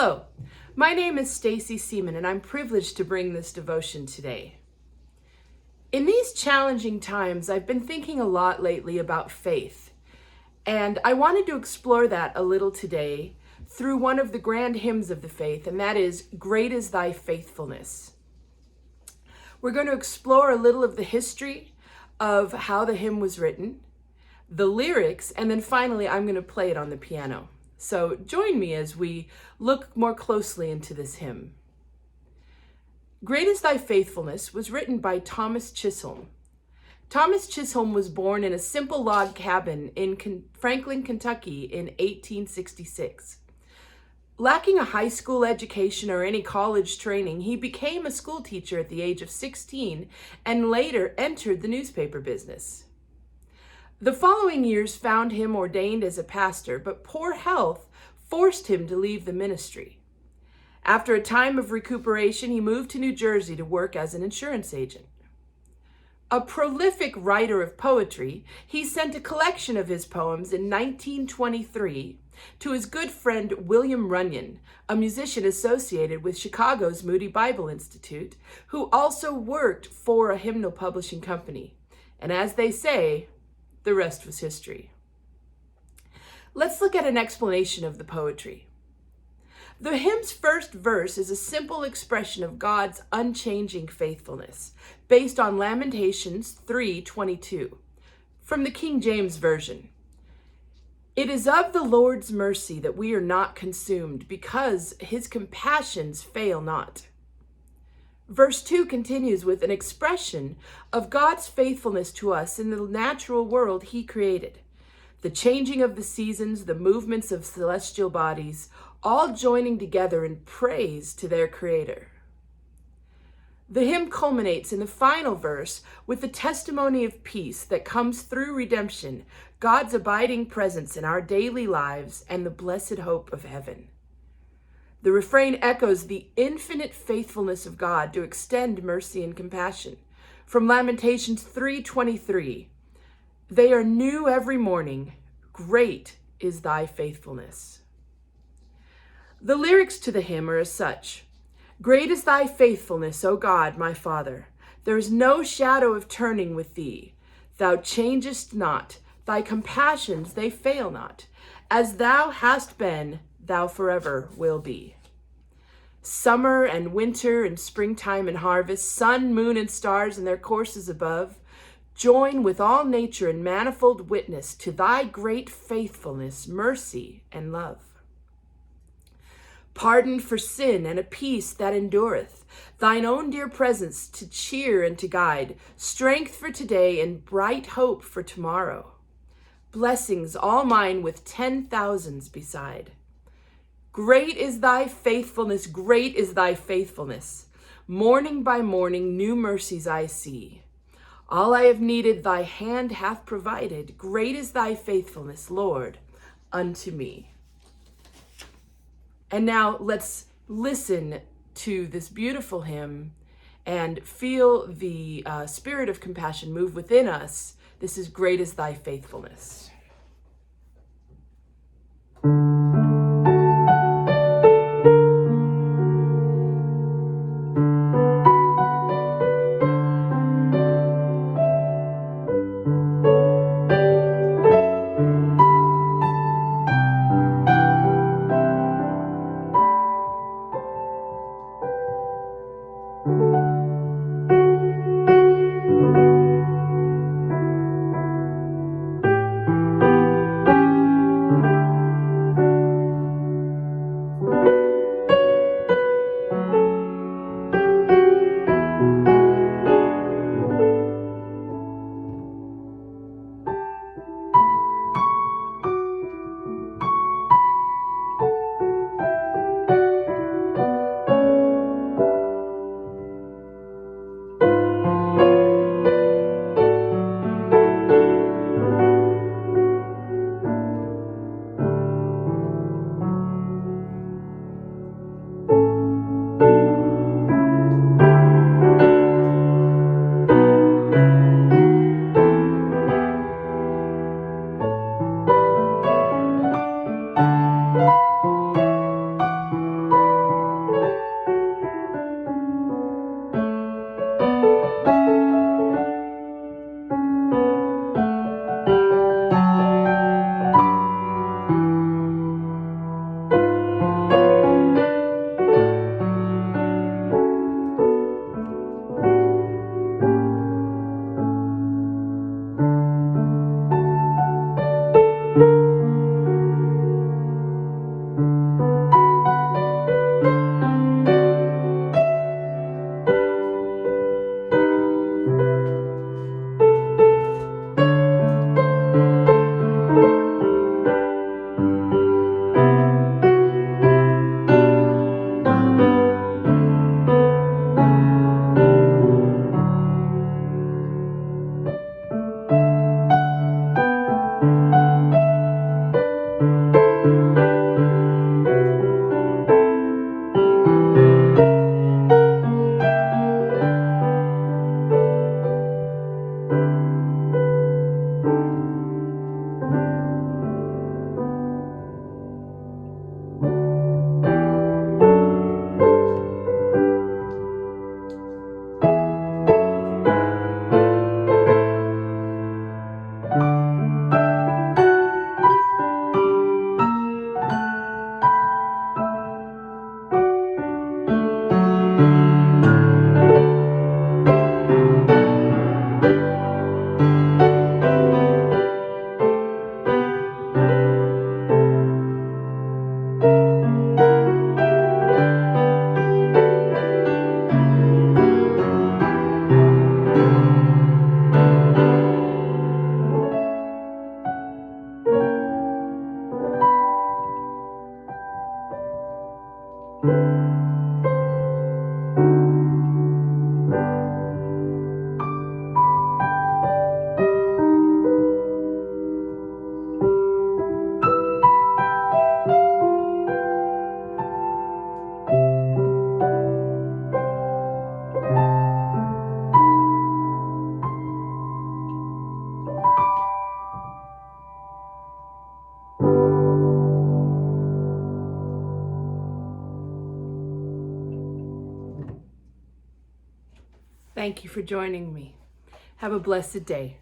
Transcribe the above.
Hello, my name is Stacy Seaman, and I'm privileged to bring this devotion today. In these challenging times, I've been thinking a lot lately about faith, and I wanted to explore that a little today through one of the grand hymns of the faith, and that is, "Great is Thy Faithfulness." We're going to explore a little of the history of how the hymn was written, the lyrics, and then finally I'm going to play it on the piano. So join me as we look more closely into this hymn. "Great is Thy Faithfulness" was written by Thomas Chisholm. Thomas Chisholm was born in a simple log cabin in Franklin, Kentucky in 1866. Lacking a high school education or any college training, he became a school teacher at the age of 16 and later entered the newspaper business. The following years found him ordained as a pastor, but poor health forced him to leave the ministry. After a time of recuperation, he moved to New Jersey to work as an insurance agent. A prolific writer of poetry, he sent a collection of his poems in 1923 to his good friend William Runyon, a musician associated with Chicago's Moody Bible Institute, who also worked for a hymnal publishing company. And as they say, the rest was history. Let's look at an explanation of the poetry. The hymn's first verse is a simple expression of God's unchanging faithfulness, based on Lamentations 3:22, from the King James Version. "It is of the Lord's mercy that we are not consumed, because his compassions fail not." Verse 2 continues with an expression of God's faithfulness to us in the natural world he created. The changing of the seasons, the movements of celestial bodies, all joining together in praise to their Creator. The hymn culminates in the final verse with the testimony of peace that comes through redemption, God's abiding presence in our daily lives, and the blessed hope of heaven. The refrain echoes the infinite faithfulness of God to extend mercy and compassion. From Lamentations 3:23, "They are new every morning. Great is Thy faithfulness." The lyrics to the hymn are as such: "Great is Thy faithfulness, O God, my Father. There is no shadow of turning with Thee. Thou changest not. Thy compassions, they fail not. As Thou hast been, Thou forever will be." Summer and winter and springtime and harvest, sun, moon, and stars in their courses above, join with all nature in manifold witness to Thy great faithfulness, mercy, and love. Pardon for sin and a peace that endureth, Thine own dear presence to cheer and to guide, strength for today and bright hope for tomorrow. Blessings all mine with 10,000s beside. Great is Thy faithfulness, great is Thy faithfulness. Morning by morning new mercies I see. All I have needed Thy hand hath provided. Great is Thy faithfulness, Lord, unto me. And now let's listen to this beautiful hymn and feel the spirit of compassion move within us. This is "Great is Thy Faithfulness." Thank you for joining me. Have a blessed day.